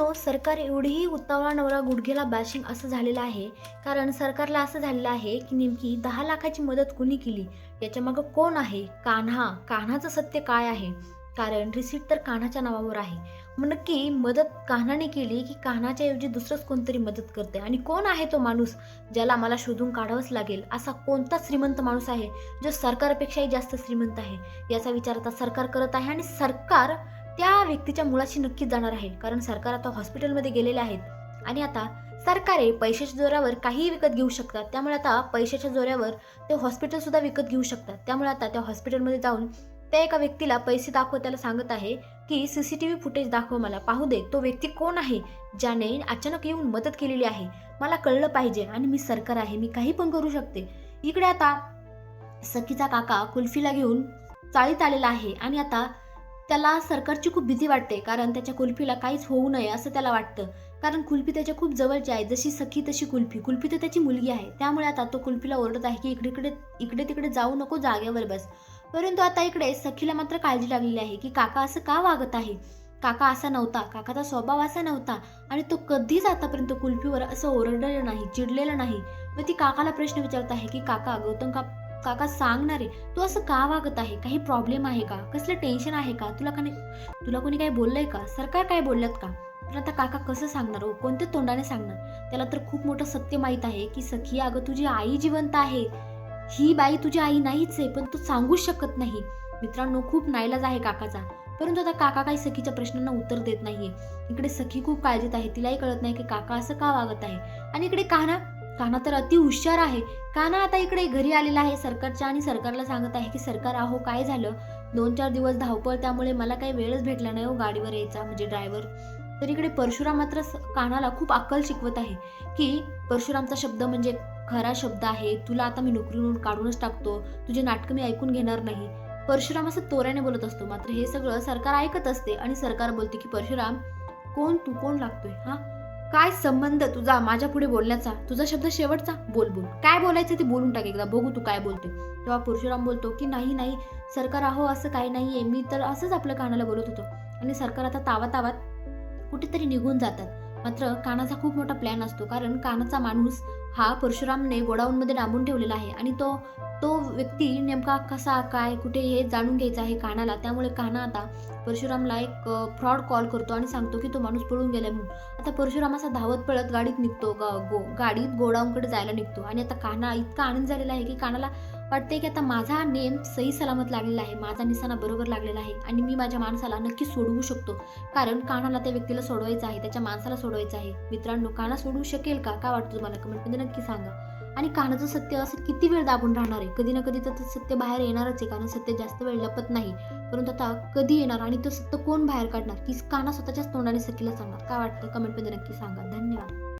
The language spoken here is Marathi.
मित्रांनो, सरकार एवढीही उतावळा नवरा गुडघ्याला बॅशिंग असं झालेलं आहे. कारण सरकारला असं झालेलं आहे की नेमकी 10 लाखाची मदत कुणी केली, याच्यामागं कोण आहे? कान्हाचं सत्य काय आहे? कारण रिसीट तर कान्हाच्या नावावर आहे. मग नक्की मदत कान्हाने केली की कान्हाच्या ऐवजी दुसरंच कोणतरी मदत करते? आणि कोण आहे तो माणूस ज्याला मला शोधून काढावंच लागेल? असा कोणता श्रीमंत माणूस आहे जो सरकारपेक्षाही जास्त श्रीमंत आहे? याचा विचार आता सरकार करत आहे आणि सरकार त्या व्यक्तीच्या मुळाशी नक्कीच जाणार आहे. कारण सरकार आता हॉस्पिटलमध्ये गेलेले आहेत आणि आता सरकारे पैशाच्या जोरावर काहीही विकत घेऊ शकतात. त्यामुळे आता पैशाच्या जोरावर ते हॉस्पिटल सुद्धा विकत घेऊ शकतात. त्यामुळे आता त्या हॉस्पिटलमध्ये जाऊन त्या एका व्यक्तीला पैसे दाखव त्याला सांगत आहे की सीसीटीव्ही फुटेज दाखव, मला पाहू दे, तो व्यक्ती कोण आहे ज्याने अचानक येऊन मदत केलेली आहे, मला कळलं पाहिजे आणि मी सरकार आहे, मी काही पण करू शकते. इकडे आता सखीचा काका कुल्फीला घेऊन चाळीत आलेला आहे आणि आता त्याला सरकारची खूप भीती वाटते. कारण त्याच्या कुल्फीला काहीच होऊ नये असं त्याला वाटतं. कारण कुल्फी त्याच्या खूप जवळची आहे, जशी सखी तशी कुल्फी. कुल्फी तर त्याची मुलगी आहे. त्यामुळे आता तो कुल्फीला ओरडत आहे की इकडे तिकडे जाऊ नको, जागेवर बस. परंतु आता इकडे सखीला मात्र काळजी लागलेली आहे की काका असं का वागत आहे. काका असा नव्हता, काकाचा स्वभाव असा नव्हता आणि तो कधीच आतापर्यंत कुल्फीवर असं ओरडलेलं नाही, चिडलेलं नाही. मग ती काकाला प्रश्न विचारत आहे की काका, गौतम काका सांगणार आहे, तू असं का वागत आहे? काही प्रॉब्लेम आहे का? कसलं टेन्शन आहे का? तुला कोणी काही बोललंय का? सरकार काय बोलल्यात का? तर आता काका कसं सांगणार हो, कोणत्या तोंडाने सांगणार? त्याला तर खूप मोठं सत्य माहीत आहे की सखी, अगं तुझी आई जिवंत आहे, ही बाई तुझी आई नाहीच आहे, पण तू सांगूच शकत नाही. मित्रांनो, खूप नाईलाज आहे काकाचा. परंतु आता काका काही सखीच्या प्रश्नांना उत्तर देत नाहीये. इकडे सखी खूप काळजीत आहे, तिलाही कळत नाही की काका असं का वागत आहे. आणि इकडे कान्हा तर अति हुशार आहे. कान्हा आता इकडे घरी आलेला आहे सरकारच्या आणि सरकारला सांगत आहे की सरकार, अहो काय झालं, 2-4 दिवस धावपळ, त्यामुळे मला काही वेळच भेटला नाही हो गाडीवर यायचा, म्हणजे ड्रायव्हर. तर इकडे परशुराम मात्र कान्हाला खूप अक्कल शिकवत आहे की परशुरामचा शब्द म्हणजे खरा शब्द आहे, तुला आता मी नोकरीवरून काढूनच टाकतो, तुझे नाटकं मी ऐकून घेणार नाही. परशुराम असं तोऱ्याने बोलत असतो. मात्र हे सगळं सरकार ऐकत असते आणि सरकार बोलते की परशुराम, तू कोण लागतोय? हा, काय संबंध तुझा माझ्या पुढे बोलण्याचा? तुझा शब्द शेवटचा, बोल, काय बोलायचं ते बोलून टाक एकदा, बघू तू काय बोलते. तेव्हा परशुराम बोलतो की नाही सरकार, अहो असं काही नाहीये, मी तर असंच आपल्या कानाला बोलत होतो. आणि सरकार आता तावात कुठेतरी निघून जातात. मात्र कानाचा खूप मोठा प्लॅन असतो. कारण कानाचा माणूस हा परशुरामने गोडाऊनमध्ये डांबून ठेवलेला आहे आणि तो व्यक्ती नेमका कसा काय कुठे हे जाणून घ्यायचं आहे कानाला. त्यामुळे कान्हा आता परशुरामला एक फ्रॉड कॉल करतो आणि सांगतो की तो माणूस पळून गेलाय म्हणून. आता परशुराम असा धावत पळत गाडीत निघतो, गाडीत गोडाऊनकडे जायला निघतो. आणि आता कान्हा इतका आनंद झालेला आहे की कानाला वाटते की आता माझा नेम सही सलामत लागलेला आहे, माझा निशाणा बरोबर लागलेला आहे आणि मी माझ्या माणसाला नक्की सोडवू शकतो. कारण कान्हाला त्या व्यक्तीला सोडवायचं आहे, त्याच्या माणसाला सोडवायचं आहे. मित्रांनो, कान्हा सोडवू शकेल का? काय वाटतं तुम्हाला? कमेंटमध्ये नक्की सांगा. आणि कान्हाचं सत्य असं किती वेळ दाबून राहणार आहे? कधी ना कधी तर ते सत्य बाहेर येणारच आहे. कारण सत्य जास्त वेळ लपत नाही. परंतु आता कधी येणार आणि तो सत्य कोण बाहेर काढणार? की कान्हा स्वतःच्याच तोंडाने सखीला सांगणार? काय वाटतं? कमेंटमध्ये नक्की सांगा. धन्यवाद.